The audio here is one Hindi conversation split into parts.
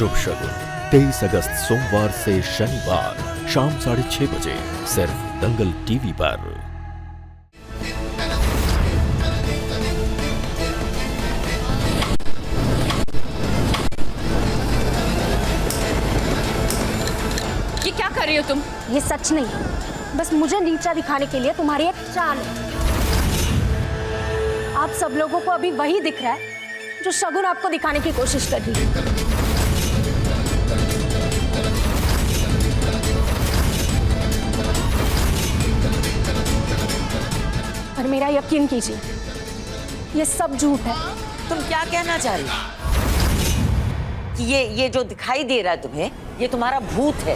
शुभ शगुन 23 अगस्त सोमवार से शनिवार शाम 6:30 बजे सिर्फ दंगल टीवी पर। ये क्या कर रही हो तुम? ये सच नहीं, बस मुझे नीचा दिखाने के लिए तुम्हारी एक चाल है। आप सब लोगों को अभी वही दिख रहा है जो शगुन आपको दिखाने की कोशिश कर रही है। पर मेरा यकीन कीजिए, ये सब झूठ है। तुम क्या कहना चाह रही हो? कि ये जो दिखाई दे रहा है तुम्हें, ये तुम्हारा भूत है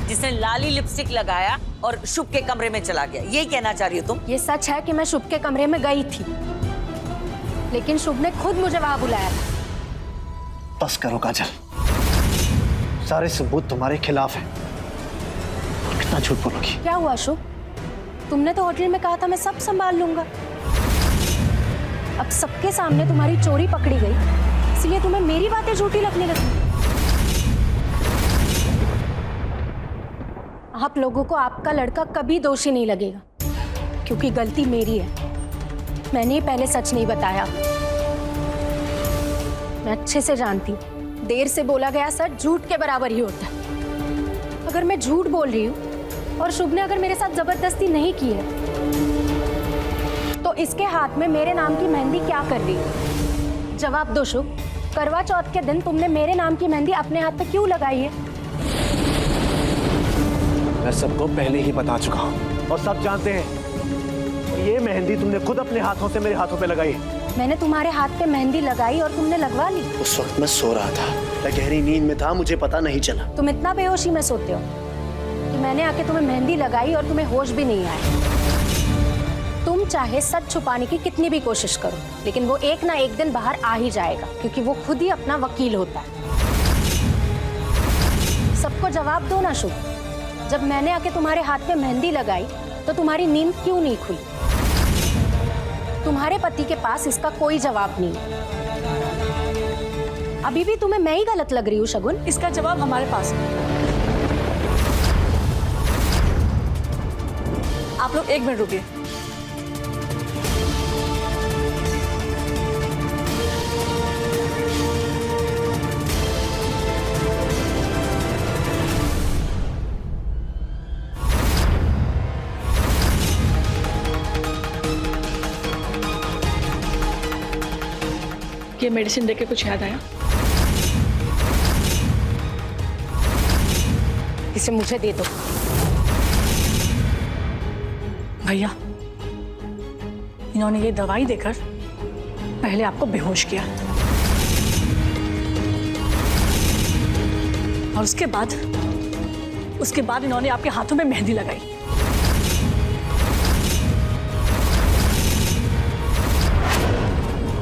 जिसने लाली लिपस्टिक लगाया और शुभ के कमरे में चला गया, यही कहना चाह रही हो तुम? ये सच है कि मैं शुभ के कमरे में गई थी, लेकिन शुभ ने खुद मुझे वहां बुलाया था। बस करो काजल, सारे सबूत तुम्हारे खिलाफ हैं। कितना झूठ बोलोगी? क्या हुआ शुभ? तुमने तो होटल में कहा था मैं सब संभाल लूंगा। अब सबके सामने तुम्हारी चोरी पकड़ी गई, इसलिए तुम्हें मेरी बातें झूठी लगने लगी। आप लोगों को आपका लड़का कभी दोषी नहीं लगेगा, क्योंकि गलती मेरी है। मैंने ही पहले सच नहीं बताया। मैं अच्छे से जानती हूँ, देर से बोला गया सच झूठ के बराबर ही होता है। अगर मैं झूठ बोल रही हूँ और शुभ ने अगर मेरे साथ जबरदस्ती नहीं की है, तो इसके हाथ में मेरे नाम की मेहंदी क्या कर रही है? जवाब दो शुभ। करवा चौथ के दिन तुमने मेरे नाम की मेहंदी अपने हाथ पे क्यों लगाई है? मैं सबको पहले ही बता चुका हूँ और सब जानते हैं। ये मेहंदी तुमने खुद अपने हाथों से मेरे हाथों पे लगाई है। मैंने तुम्हारे हाथ पे मेहंदी लगाई और तुमने लगवा ली। उस वक्त मैं सो रहा था, मैं गहरी नींद में था, मुझे पता नहीं चला। तुम इतना बेहोशी में सोते हो कि मैंने आके तुम्हें मेहंदी लगाई और तुम्हें होश भी नहीं आया। तुम चाहे सच छुपाने की कितनी भी कोशिश करो, लेकिन वो एक ना एक दिन बाहर आ ही जाएगा, क्योंकि वो खुद ही अपना वकील होता है। सबको जवाब दो ना शुभ। जब मैंने आके तुम्हारे हाथ पे मेहंदी लगाई तो तुम्हारी नींद क्यों नहीं खुली? तुम्हारे पति के पास इसका कोई जवाब नहीं। अभी भी तुम्हें मैं ही गलत लग रही हूँ शगुन? इसका जवाब हमारे पास है। आप लोग 1 मिनट रुकिए। ये मेडिसिन देके कुछ याद आया? इसे मुझे दे दो। भैया, इन्होंने ये दवाई देकर पहले आपको बेहोश किया और उसके बाद इन्होंने आपके हाथों में मेहंदी लगाई।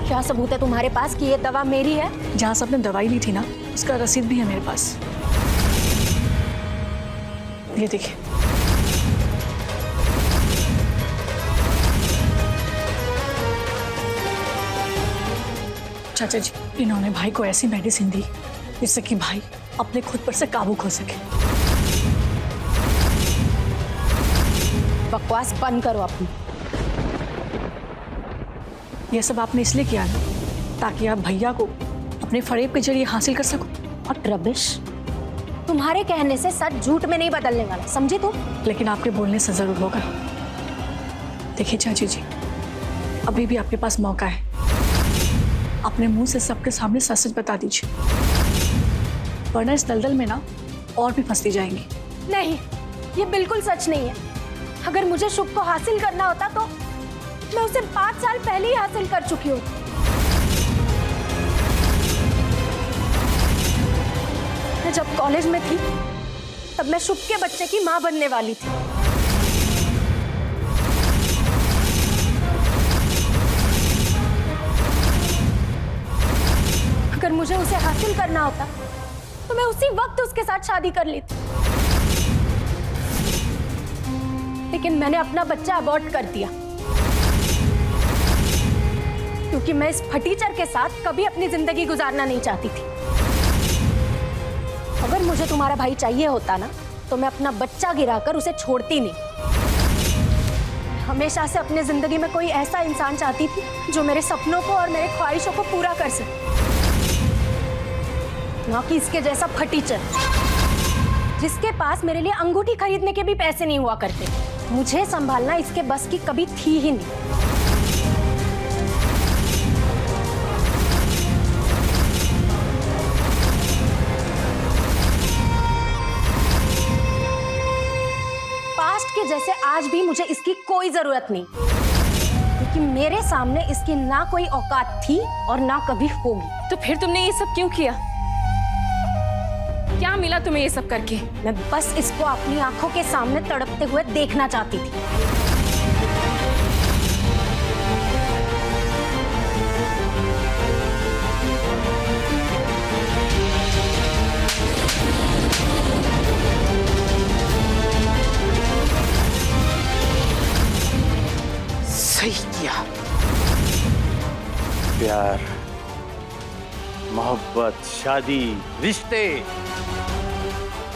क्या सबूत है तुम्हारे पास कि ये दवा मेरी है? जहां से आपने दवाई ली थी ना, उसका रसीद भी है मेरे पास। ये देखिए। चाचा जी, इन्होंने भाई को ऐसी मेडिसिन दी जिससे कि भाई अपने खुद पर से काबू खो सके। बकवास बंद करो अपनी। यह सब आपने इसलिए किया ना, ताकि आप भैया को अपने फरेब के जरिए हासिल कर सको। और रबिश, तुम्हारे कहने से सच झूठ में नहीं बदलने वाला, समझे तुम? लेकिन आपके बोलने से जरूर होगा। देखिए चाची जी, अभी भी आपके पास मौका है। अपने मुंह से सबके सामने सच सच बता दीजिए, वरना इस दलदल में ना और भी फंसती जाएंगी। नहीं, ये बिल्कुल सच नहीं है। अगर मुझे शुभ को हासिल करना होता तो मैं उसे 5 साल पहले ही हासिल कर चुकी हूँ। मैं जब कॉलेज में थी तब मैं शुभ के बच्चे की मां बनने वाली थी। अगर मुझे उसे हासिल करना होता तो मैं उसी वक्त उसके साथ शादी कर लेती, लेकिन मैंने अपना बच्चा अबॉर्ट कर दिया, क्योंकि मैं इस फटीचर के साथ कभी अपनी जिंदगी गुजारना नहीं चाहती थी। अगर मुझे तुम्हारा भाई चाहिए होता ना तो मैं अपना बच्चा गिराकर उसे छोड़ती नहीं। हमेशा से अपने जिंदगी में कोई ऐसा इंसान चाहती थी जो मेरे सपनों को और मेरे ख्वाहिशों को पूरा कर सके, ना कि इसके जैसा फटीचर जिसके पास मेरे लिए अंगूठी खरीदने के भी पैसे नहीं हुआ करते। मुझे संभालना इसके बस की कभी थी ही नहीं। पास्ट के जैसे आज भी मुझे इसकी कोई जरूरत नहीं, क्योंकि मेरे सामने इसकी ना कोई औकात थी और ना कभी होगी। तो फिर तुमने ये सब क्यों किया? क्या मिला तुम्हें ये सब करके? मैं बस इसको अपनी आंखों के सामने तड़पते हुए देखना चाहती थी। सही किया। प्यार, मोहब्बत, शादी, रिश्ते,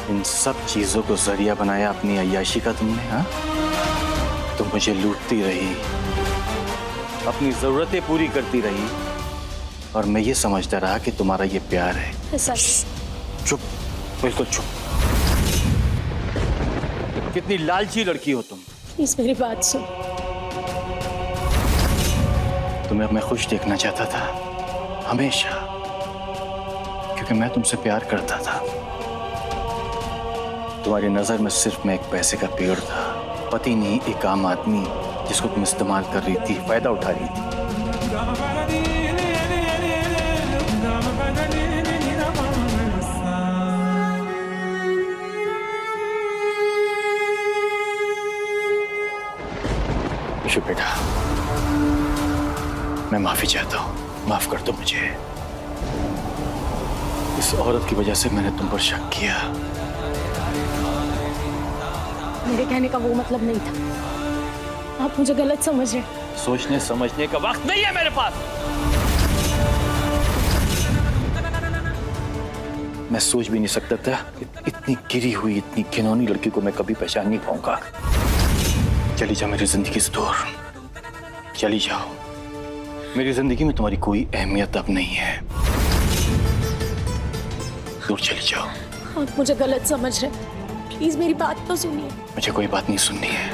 इन सब चीजों को जरिया बनाया अपनी अय्याशी का तुमने। हाँ, तुम मुझे लूटती रही, अपनी जरूरतें पूरी करती रही, और मैं ये समझता रहा कि तुम्हारा ये प्यार है। चुप, बिल्कुल चुप। कितनी लालची लड़की हो तुम। प्लीज मेरी बात सुन। तुम्हें मैं खुश देखना चाहता था हमेशा, क्योंकि मैं तुमसे प्यार करता था। तुम्हारी नजर में सिर्फ मैं एक पैसे का पेड़ था, पति नहीं, एक आम आदमी जिसको तुम इस्तेमाल कर रही थी, फायदा उठा रही थी। शुभ बेटा, मैं माफी चाहता हूँ, माफ कर दो मुझे। इस औरत की वजह से मैंने तुम पर शक किया। मेरे कहने का वो मतलब नहीं था, आप मुझे गलत समझ रहे हैं। सोचने समझने का वक्त नहीं है मेरे पास। मैं सोच भी नहीं सकता था इतनी गिरी हुई, इतनी घिनौनी लड़की को मैं कभी पहचान नहीं पाऊंगा। चली जाओ मेरी जिंदगी से दूर, चली जाओ। मेरी जिंदगी में तुम्हारी कोई अहमियत अब नहीं है, दूर चली जाओ। आप मुझे गलत समझ रहे हैं, प्लीज मेरी बात तो सुनिए। मुझे कोई बात नहीं सुननी है।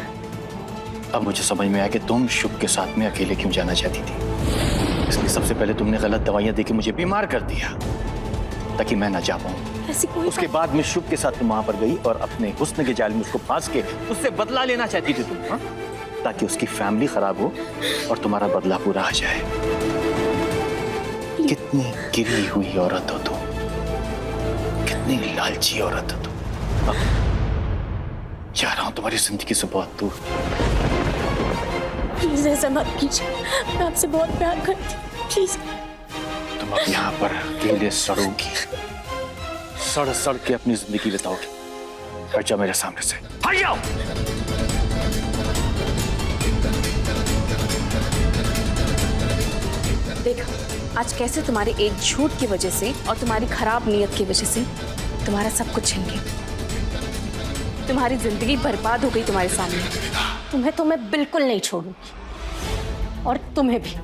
अब मुझे समझ में आया कि तुम शुभ के साथ में अकेले क्यों जाना चाहती थी। इसलिए सबसे पहले तुमने गलत दवाइयां देके मुझे बीमार कर दिया ताकि मैं ना जा पाऊं। ऐसी कोई उसके बाद में शुभ के साथ तुम वहां पर गई और अपने हुस्न के जाल में उसको फांस के उससे बदला लेना चाहती थी तुम, हाँ? ताकि उसकी फैमिली खराब हो और तुम्हारा बदला पूरा आ जाए। कितनी गिरी हुई औरत हो तुम, कितनी लालची औरत हो तुम। अब जा रहा हूं तुम्हारी जिंदगी से बहुत दूर। प्लीज ऐसा मत कीजिए, मैं आपसे बहुत प्यार करती हूँ, प्लीज। तुम अब यहाँ पर अकेले सड़ोगी, सड़ सड़ के अपनी जिंदगी बिताओगी। हट जाओ मेरे सामने से, हट जाओ। देखा आज कैसे तुम्हारे एक झूठ की वजह से और तुम्हारी खराब नीयत की वजह से तुम्हारा सब कुछ छिन गया। तुम्हारी जिंदगी बर्बाद हो गई तुम्हारे सामने। तुम्हें तो मैं बिल्कुल नहीं छोड़ूंगी, और तुम्हें भी।